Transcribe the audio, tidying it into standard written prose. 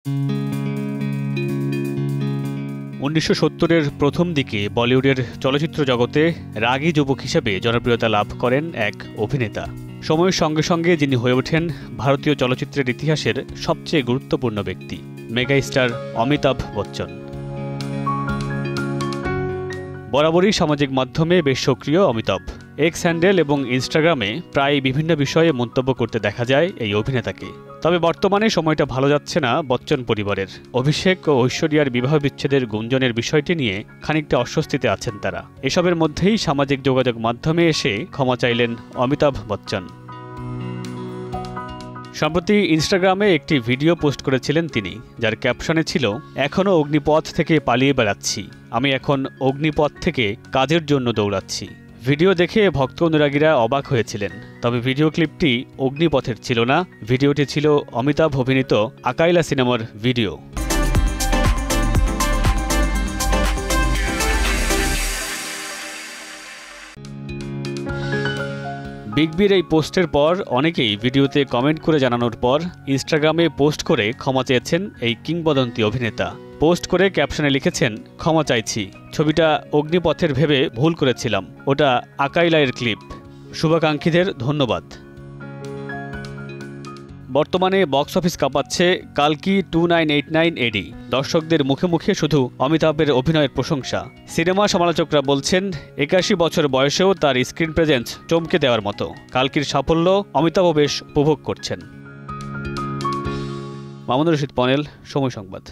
১৯৭০-এর প্রথম দিকে বলিউডের চলচ্চিত্র জগতে রাগী যুবক হিসেবে জনপ্রিয়তা লাভ করেন এক অভিনেতা। সময়ের সঙ্গে সঙ্গে যিনি হয়ে ওঠেন ভারতীয় চলচ্চিত্রের ইতিহাসের সবচেয়ে গুরুত্বপূর্ণ ব্যক্তি, মেগা স্টার অমিতাভ বচ্চন। বরাবরই সামাজিক মাধ্যমে বেশ সক্রিয় অমিতাভ। এক্স হ্যান্ডেল এবং ইনস্টাগ্রামে প্রায় বিভিন্ন বিষয়ে মন্তব্য করতে দেখা যায় এই অভিনেতাকে। তবে বর্তমানে সময়টা ভালো যাচ্ছে না বচ্চন পরিবারের। অভিষেক ও ঐশ্বরিয়ার বিবাহ বিচ্ছেদের গুঞ্জনের বিষয়টি নিয়ে খানিকটা অস্বস্তিতে আছেন তারা। এসবের মধ্যেই সামাজিক যোগাযোগ মাধ্যমে এসে ক্ষমা চাইলেন অমিতাভ বচ্চন। সম্প্রতি ইনস্টাগ্রামে একটি ভিডিও পোস্ট করেছিলেন তিনি, যার ক্যাপশনে ছিল, এখনও অগ্নিপথ থেকে পালিয়ে বেড়াচ্ছি, আমি এখন অগ্নিপথ থেকে কাজের জন্য দৌড়াচ্ছি। ভিডিও দেখে ভক্ত অনুরাগীরা অবাক হয়েছিলেন। তবে ভিডিও ক্লিপটি অগ্নিপথের ছিল না, ভিডিওটি ছিল অমিতাভ অভিনীত আকাইলা সিনেমার ভিডিও। বিগ বির এই পোস্টের পর অনেকেই ভিডিওতে কমেন্ট করে জানানোর পর ইনস্টাগ্রামে পোস্ট করে ক্ষমা চেয়েছেন এই কিংবদন্তি অভিনেতা। পোস্ট করে ক্যাপশনে লিখেছেন, ক্ষমা চাইছি, ছবিটা অগ্নিপথের ভেবে ভুল করেছিলাম, ওটা আকাইলায়ের ক্লিপ, শুভাকাঙ্ক্ষীদের ধন্যবাদ। বর্তমানে বক্স অফিস কাঁপাচ্ছে কালকি 2989 এডি। দর্শকদের মুখে মুখে শুধু অমিতাভের অভিনয়ের প্রশংসা। সিনেমা সমালোচকরা বলছেন ৮১ বছর বয়সেও তার স্ক্রিন প্রেজেন্স চমকে দেওয়ার মতো। কালকির সাফল্য অমিতাভ বেশ উপভোগ করছেন। মামুনুর রশিদ পনেল, সময় সংবাদ।